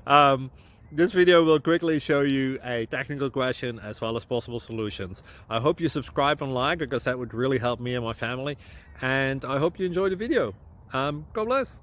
um, this video will quickly show you a technical question as well as possible solutions. I hope you subscribe and like, because that would really help me and my family. And I hope you enjoy the video. God bless.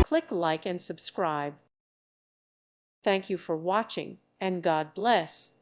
Click like and subscribe. Thank you for watching, and God bless.